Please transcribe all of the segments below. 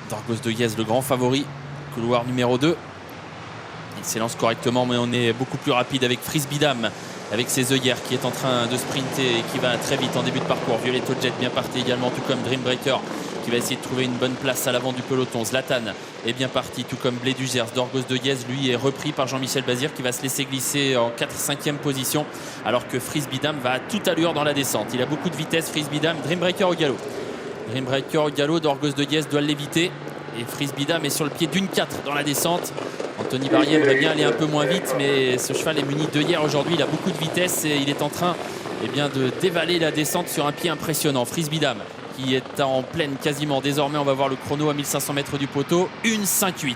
Dorgos de Guez, le grand favori. Couloir numéro 2. Il s'élance correctement, mais on est beaucoup plus rapide avec Frisbee Dame, avec ses œillères qui est en train de sprinter et qui va très vite en début de parcours. Violetto Jet bien parti également, tout comme Dreambreaker qui va essayer de trouver une bonne place à l'avant du peloton. Zlatan est bien parti, tout comme Blé du Gers. Dorgos de Guez, lui, est repris par Jean-Michel Bazir qui va se laisser glisser en 4-5e position, alors que Frisbee Dame va à toute allure dans la descente. Il a beaucoup de vitesse, Frisbee Dame. Dreambreaker au galop. Dreambreaker au galop, Dorgos de Guez doit l'éviter. Et Frisbee Dame est sur le pied d'une 4 dans la descente. Anthony Barrier aimerait bien aller un peu moins vite, mais ce cheval est muni d'œillères aujourd'hui. Il a beaucoup de vitesse et il est en train de dévaler la descente sur un pied impressionnant. Frisbee Dame qui est en pleine quasiment. Désormais, on va voir le chrono à 1500 mètres du poteau. 1,58.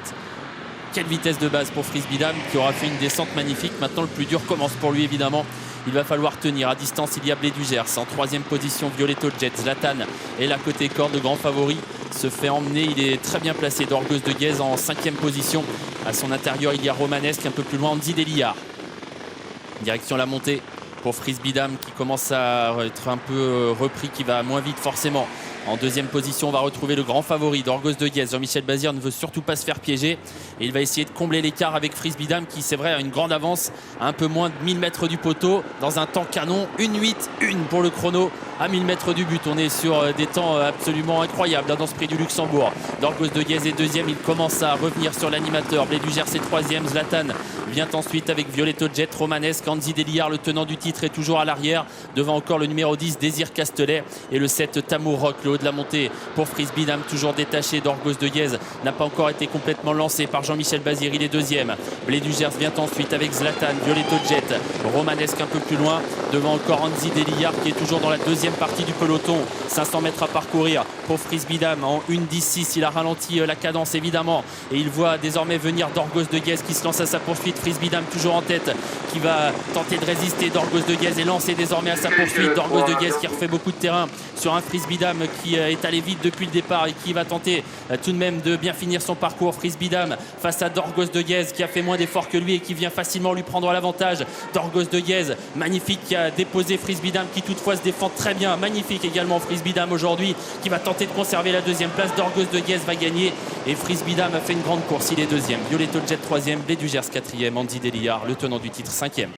Quelle vitesse de base pour Frisbee Dame qui aura fait une descente magnifique. Maintenant, le plus dur commence pour lui, évidemment. Il va falloir tenir. À distance, il y a Blé du Gers. En 3e position, Violetto Jet. Zlatan est là côté corde, le grand favori. Se fait emmener, il est très bien placé. Dorgos de Guez en 5e position. À son intérieur, il y a Romanesque, un peu plus loin, Andy Delillard. Direction la montée pour Frisbee Dame qui commence à être un peu repris, qui va moins vite forcément. En 2e position, on va retrouver le grand favori, Dorgos de Guez. Jean-Michel Bazir ne veut surtout pas se faire piéger. Et il va essayer de combler l'écart avec Frisbee Dame qui, c'est vrai, a une grande avance à un peu moins de 1000 mètres du poteau dans un temps canon. 1,8-1 pour le chrono à 1000 mètres du but. On est sur des temps absolument incroyables dans ce prix du Luxembourg. Dorgos de Guez est 2e. Il commence à revenir sur l'animateur. Blé du Gers est 3e. Zlatan vient ensuite avec Violetto Jet. Romanesque, Andy Delillard, le tenant du titre, est toujours à l'arrière. Devant encore le numéro 10, Désir Castelet. Et le 7, Tamour Rock. Le haut de la montée pour Frisbee Dame, toujours détaché. Dorgos de Guez n'a pas encore été complètement lancé par Jean-Michel Bazir. Il est 2e. Blé du Gers vient ensuite avec Zlatan, Violetto Jet. Romanesque un peu plus loin. Devant encore Andy Delillard qui est toujours dans la 2e partie du peloton. 500 mètres à parcourir pour Frisbee Dame en 1,16. Il a ralenti la cadence évidemment et il voit désormais venir Dorgos de Guez qui se lance à sa poursuite. Frisbee Dame toujours en tête qui va tenter de résister. Dorgos de Guez est lancé désormais à sa poursuite. Dorgos de Guez qui refait beaucoup de terrain sur un Frisbee Dame qui est allé vite depuis le départ et qui va tenter tout de même de bien finir son parcours. Frisbee Dame face à Dorgos de Guez qui a fait moins d'efforts que lui et qui vient facilement lui prendre l'avantage. Dorgos de Guez, magnifique, qui a déposé Frisbee Dame qui toutefois se défend très bien. Magnifique également Frisbee Dame aujourd'hui qui va tenter de conserver la 2e place. Dorgos de Guez va gagner et Frisbee Dame a fait une grande course. Il est 2e. Violetto Jet 3e, Blé du Gers 4e, Andy Delillard, le tenant du titre 5e.